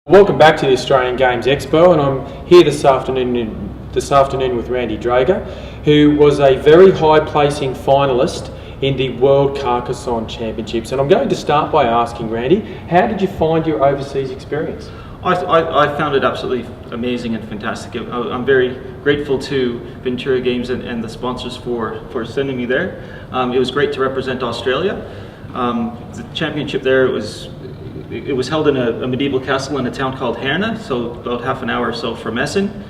Welcome back to the Australian Games Expo, and I'm here this afternoon with Randy Dreger, who was a very high placing finalist in the World Carcassonne Championships. And I'm going to start by asking Randy, how did you find your overseas experience? I found it absolutely amazing and fantastic. I'm very grateful to Ventura Games and the sponsors for sending me there. It was great to represent Australia. The championship there, it was held in a medieval castle in a town called Herne, so about half an hour or so from Essen.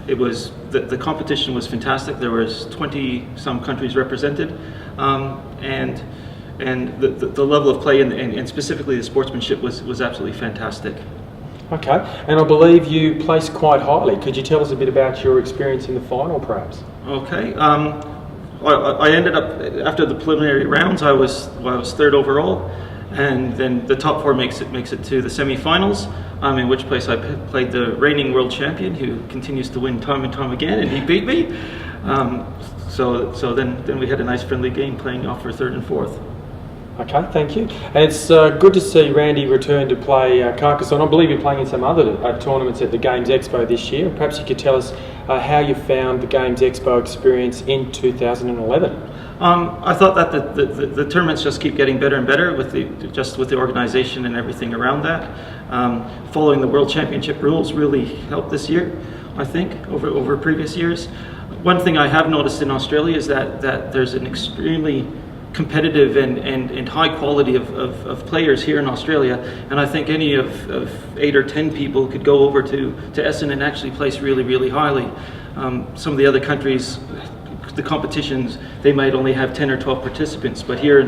The competition was fantastic. There was 20 some countries represented, and the level of play and specifically the sportsmanship was absolutely fantastic. Okay, and I believe you placed quite highly. Could you tell us a bit about your experience in the final, perhaps? Okay. I ended up, after the preliminary rounds, I was third overall. And then the top four makes it to the semi-finals, in which place I played the reigning world champion, who continues to win time and time again, and he beat me. So then we had a nice friendly game playing off for third and fourth. Okay, thank you. And it's good to see Randy return to play Carcassonne. I believe you're playing in some other tournaments at the Games Expo this year. Perhaps you could tell us how you found the Games Expo experience in 2011. I thought that the tournaments just keep getting better and better with the organization and everything around that. Following the World Championship rules really helped this year, I think, over previous years. One thing I have noticed in Australia is that there's an extremely competitive and high quality of players here in Australia, and I think any of 8 or 10 people could go over to Essen and actually place really, really highly. Some of the other countries, the competitions, they might only have 10 or 12 participants, but here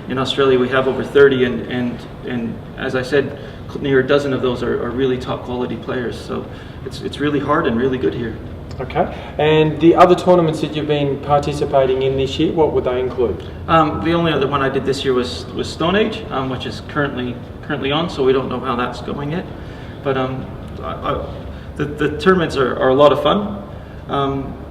in Australia we have over 30, and as I said, near a dozen of those are really top quality players, so it's really hard and really good here. Okay, and the other tournaments that you've been participating in this year, what would they include? The only other one I did this year was Stone Age, which is currently on, so we don't know how that's going yet, but the tournaments are a lot of fun.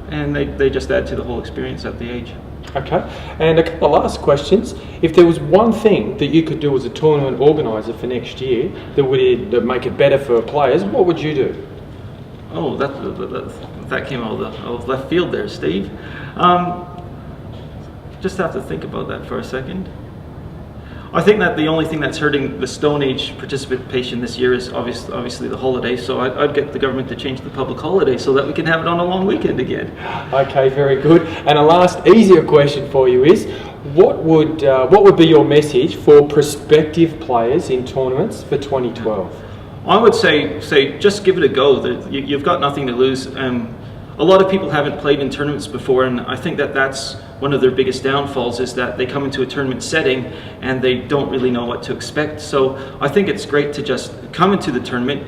And they just add to the whole experience at the age. Okay, and a couple of last questions. If there was one thing that you could do as a tournament organiser for next year that would make it better for players, what would you do? Oh, that came out of left field there, Steve. Just have to think about that for a second. I think that the only thing that's hurting the Stone Age participation this year is obviously the holiday, so I'd get the government to change the public holiday so that we can have it on a long weekend again. Okay, very good. And a last easier question for you is, what would be your message for prospective players in tournaments for 2012? I would say just give it a go. You've got nothing to lose. A lot of people haven't played in tournaments before, and I think that's one of their biggest downfalls, is that they come into a tournament setting and they don't really know what to expect. So I think it's great to just come into the tournament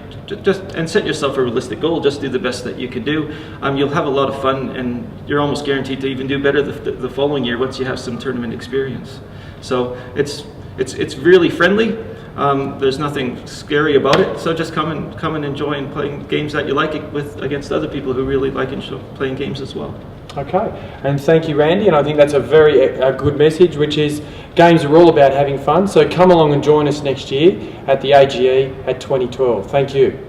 and set yourself a realistic goal. Just do the best that you can do. You'll have a lot of fun, and you're almost guaranteed to even do better the following year once you have some tournament experience. So it's really friendly. There's nothing scary about it, so just come and enjoy and playing games that you like against other people who really like playing games as well. Okay, and thank you, Randy, and I think that's a very good message, which is games are all about having fun, so come along and join us next year at the AGE at 2012. Thank you.